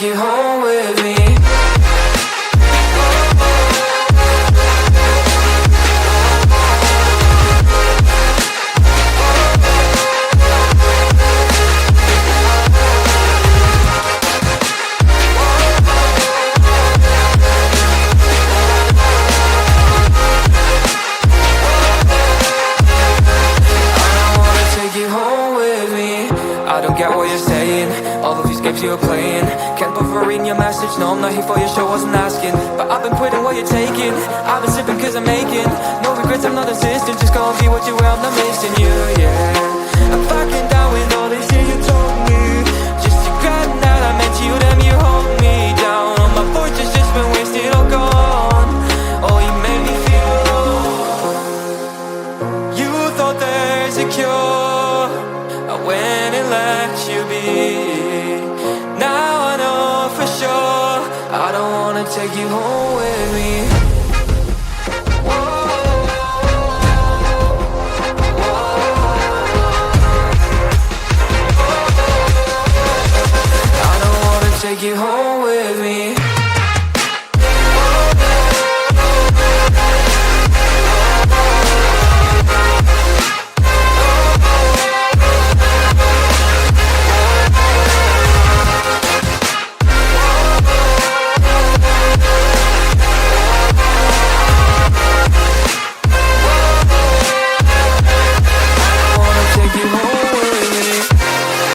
take you home with me. I don't get what you're saying, all of these games you're playing. Can't bother reading your message, no I'm not here for your show, wasn't asking. But I've been quitting what you're taking, I've been sipping cause I'm making no regrets, I'm not insistent, just go and be what you were, I'm not missing you, yeah.